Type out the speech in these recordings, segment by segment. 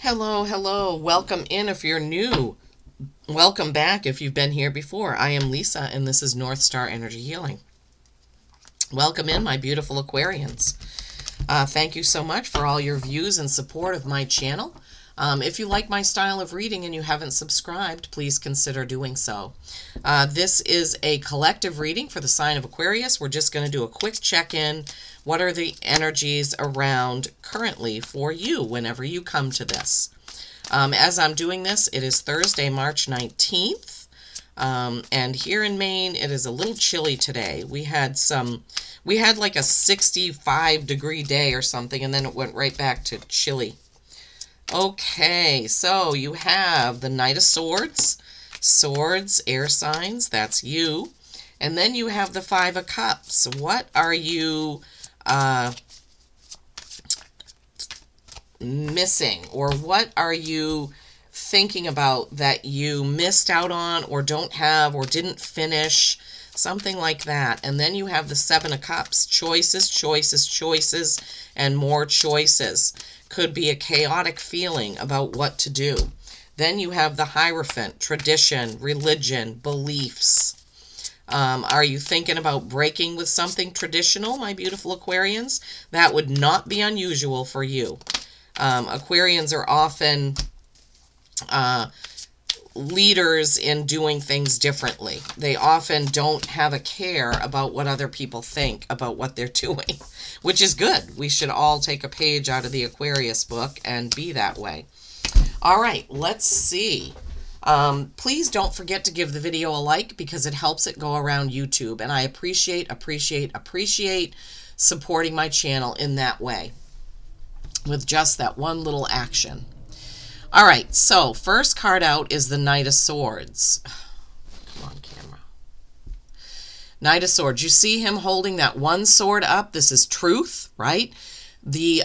Hello, hello. Welcome in if you're new. Welcome back if you've been here before. I am Lisa, and this is North Star Energy Healing. Welcome in, my beautiful Aquarians. Thank you so much for all your views and support of my channel. If you like my style of reading and you haven't subscribed, please consider doing so. This is a collective reading for the sign of Aquarius. We're just going to do a quick check-in. What are the energies around currently for you whenever you come to this? As I'm doing this, it is Thursday, March 19th. And here in Maine, it is a little chilly today. We had like a 65-degree day or something, and then it went right back to chilly. Okay, so you have the Knight of Swords, Swords, air signs, that's you. And then you have the Five of Cups. What are you missing, or what are you thinking about that you missed out on or don't have or didn't finish? Something like that. And then you have the Seven of Cups. Choices, choices, choices, and more choices. Could be a chaotic feeling about what to do. Then you have the Hierophant. Tradition, religion, beliefs. Are you thinking about breaking with something traditional, my beautiful Aquarians? That would not be unusual for you. Aquarians are often leaders in doing things differently. They often don't have a care about what other people think about what they're doing, which is good. We should all take a page out of the Aquarius book and be that way. All right, let's see. Please don't forget to give the video a like because it helps it go around YouTube, and I appreciate supporting my channel in that way with just that one little action. All right, so first card out is the Knight of Swords. Come on, camera. Knight of Swords. You see him holding that one sword up. This is truth, right? The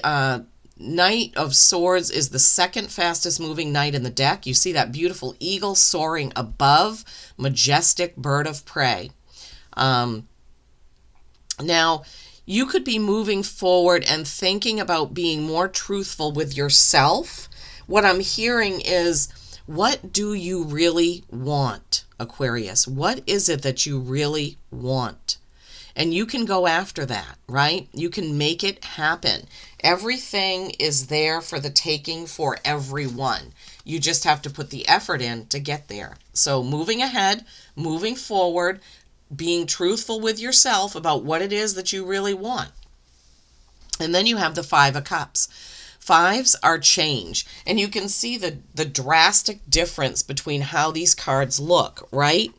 Knight of Swords is the second fastest moving knight in the deck. You see that beautiful eagle soaring above, majestic bird of prey. Now, you could be moving forward and thinking about being more truthful with yourself. What I'm hearing is, what do you really want, Aquarius? What is it that you really want? And you can go after that, right? You can make it happen. Everything is there for the taking for everyone. You just have to put the effort in to get there. So moving ahead, moving forward, being truthful with yourself about what it is that you really want. And then you have the Five of Cups. Fives are change, and you can see the drastic difference between how these cards look, right?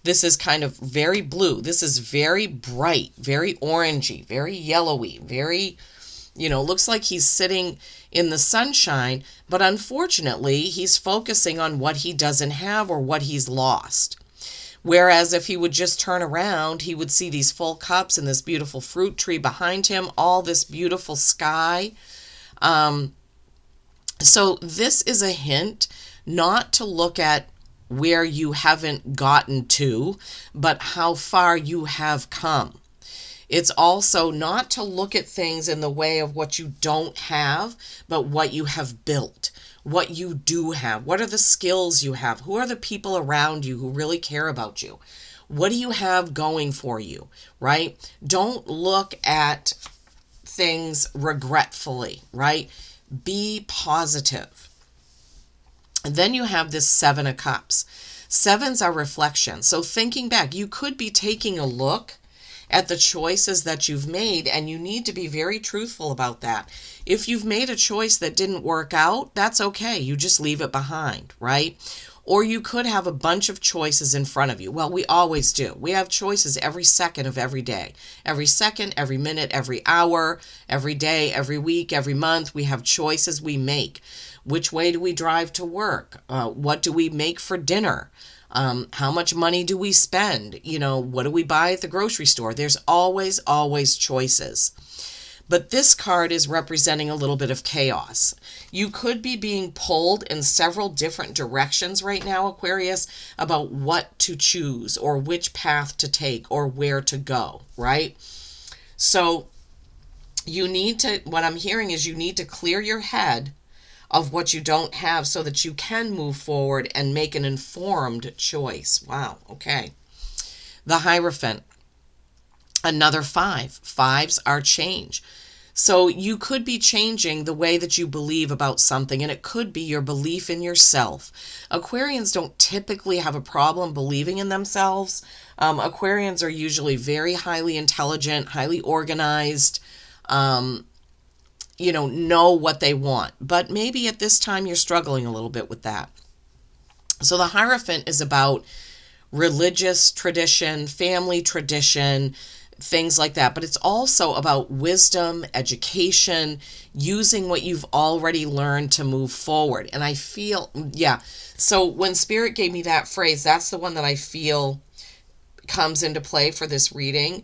This is kind of very blue. This is very bright, very orangey, very yellowy, very, looks like he's sitting in the sunshine, but unfortunately, he's focusing on what he doesn't have or what he's lost. Whereas if he would just turn around, he would see these full cups and this beautiful fruit tree behind him, all this beautiful sky. So this is a hint not to look at where you haven't gotten to, but how far you have come. It's also not to look at things in the way of what you don't have, but what you have built, what you do have. What are the skills you have? Who are the people around you who really care about you? What do you have going for you, right? Don't look at things regretfully, right? Be positive. And then you have this Seven of Cups. Sevens are reflection. So thinking back, you could be taking a look at the choices that you've made, and you need to be very truthful about that. If you've made a choice that didn't work out, that's okay. You just leave it behind, right? Or you could have a bunch of choices in front of you. Well, we always do. We have choices every second of every day. Every second, every minute, every hour, every day, every week, every month, we have choices we make. Which way do we drive to work? What do we make for dinner? How much money do we spend? What do we buy at the grocery store? There's always, always choices. But this card is representing a little bit of chaos. You could be being pulled in several different directions right now, Aquarius, about what to choose or which path to take or where to go, right? So you need to, what I'm hearing is you need to clear your head of what you don't have so that you can move forward and make an informed choice. Wow, okay. The Hierophant, another 5. 5s are change. So you could be changing the way that you believe about something, and it could be your belief in yourself. Aquarians don't typically have a problem believing in themselves. Aquarians are usually very highly intelligent, highly organized, know what they want. But maybe at this time you're struggling a little bit with that. So the Hierophant is about religious tradition, family tradition, things like that. But it's also about wisdom, education, using what you've already learned to move forward. And I feel, yeah. So when Spirit gave me that phrase, that's the one that I feel comes into play for this reading.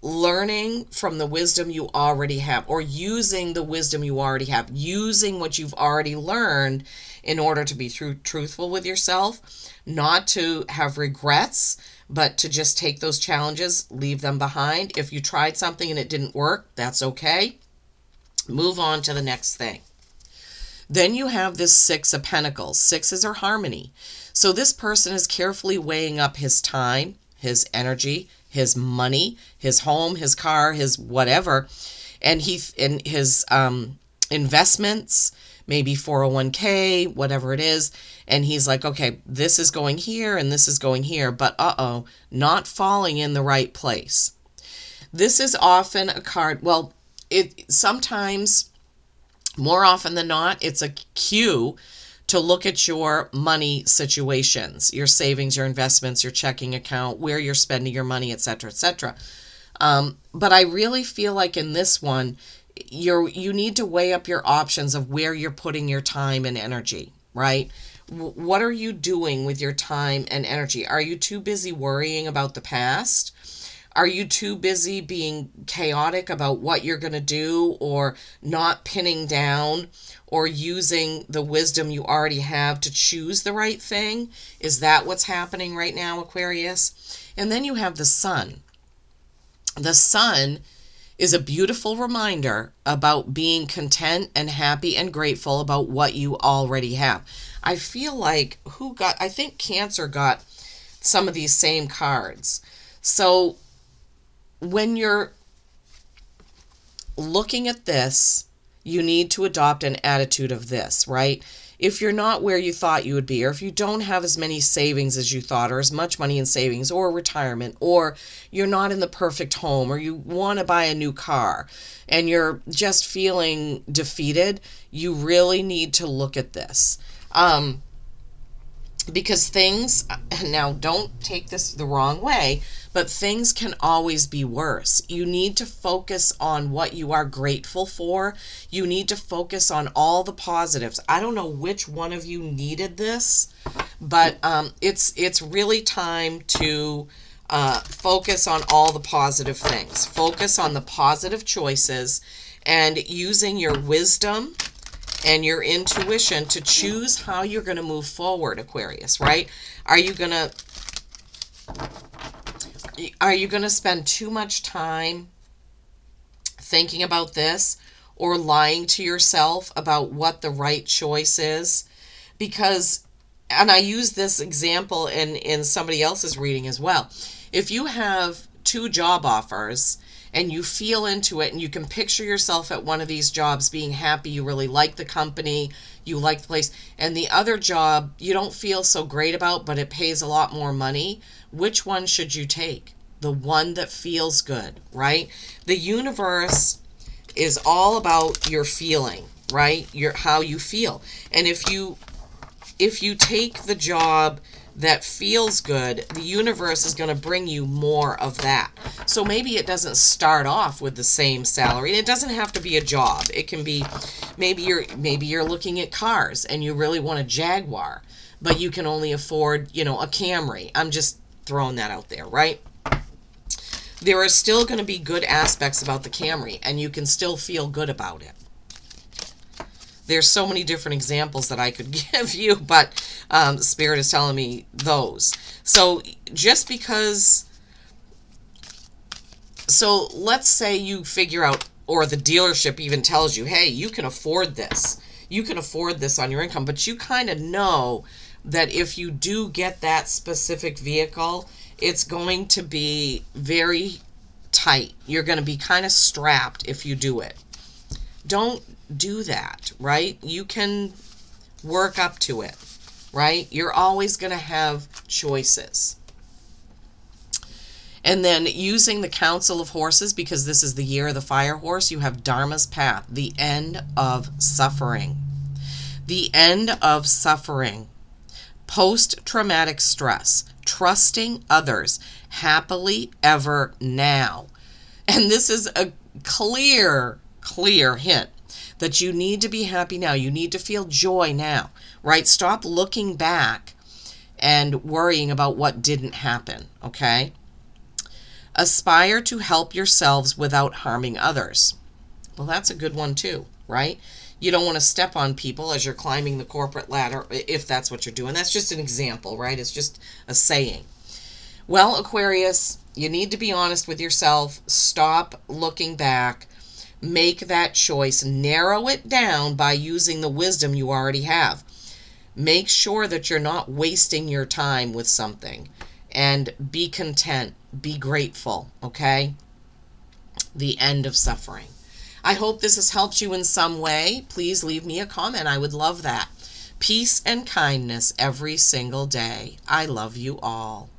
Learning from the wisdom you already have, or using the wisdom you already have, using what you've already learned in order to be truthful with yourself, not to have regrets, but to just take those challenges, leave them behind. If you tried something and it didn't work, that's okay. Move on to the next thing. Then you have this 6 of Pentacles. 6s are harmony. So this person is carefully weighing up his time, his energy, his money, his home, his car, his whatever, and his investments, maybe 401k, whatever it is. And he's like, okay, this is going here and this is going here, but not falling in the right place. This is often a card, well, it sometimes, more often than not, it's a cue to look at your money situations, your savings, your investments, your checking account, where you're spending your money, etc., etc. But I really feel like in this one, you need to weigh up your options of where you're putting your time and energy, right? What are you doing with your time and energy? Are you too busy worrying about the past? Are you too busy being chaotic about what you're going to do, or not pinning down or using the wisdom you already have to choose the right thing? Is that what's happening right now, Aquarius? And then you have the Sun. The Sun is a beautiful reminder about being content and happy and grateful about what you already have. I feel like I think Cancer got some of these same cards. So when you're looking at this, you need to adopt an attitude of this, right? If you're not where you thought you would be, or if you don't have as many savings as you thought, or as much money in savings or retirement, or you're not in the perfect home, or you want to buy a new car and you're just feeling defeated, you really need to look at this. Because things, now don't take this the wrong way, but things can always be worse. You need to focus on what you are grateful for. You need to focus on all the positives. I don't know which one of you needed this, but it's really time to focus on all the positive things. Focus on the positive choices and using your wisdom and your intuition to choose how you're going to move forward, Aquarius, right? Are you going to spend too much time thinking about this, or lying to yourself about what the right choice is? Because, and I use this example in somebody else's reading as well. If you have 2 job offers and you feel into it and you can picture yourself at one of these jobs being happy, you really like the company, you like the place, and the other job you don't feel so great about, but it pays a lot more money, which one should you take? The one that feels good, right? The universe is all about your feeling, right? How you feel. And if you take the job that feels good, the universe is going to bring you more of that. So maybe it doesn't start off with the same salary, and it doesn't have to be a job. It can be, maybe you're looking at cars and you really want a Jaguar, but you can only afford, a Camry. I'm just throwing that out there, right? There are still going to be good aspects about the Camry, and you can still feel good about it. There's so many different examples that I could give you, but Spirit is telling me those. So just because, let's say you figure out, or the dealership even tells you, hey, you can afford this. you can afford this on your income, but you kind of know that if you do get that specific vehicle, it's going to be very tight. You're going to be kind of strapped if you do it. Don't do that, right? You can work up to it, right? You're always going to have choices. And then using the Council of Horses, because this is the year of the fire horse, you have Dharma's path, the end of suffering. The end of suffering. Post-traumatic stress, trusting others, happily ever now. And this is a clear hint that you need to be happy now. You need to feel joy now, right? Stop looking back and worrying about what didn't happen, okay? Aspire to help yourselves without harming others. Well, that's a good one too, right? You don't want to step on people as you're climbing the corporate ladder, if that's what you're doing. That's just an example, right? It's just a saying. Well, Aquarius, you need to be honest with yourself. Stop looking back. Make that choice. Narrow it down by using the wisdom you already have. Make sure that you're not wasting your time with something. And be content. Be grateful, okay? The end of suffering. I hope this has helped you in some way. Please leave me a comment. I would love that. Peace and kindness every single day. I love you all.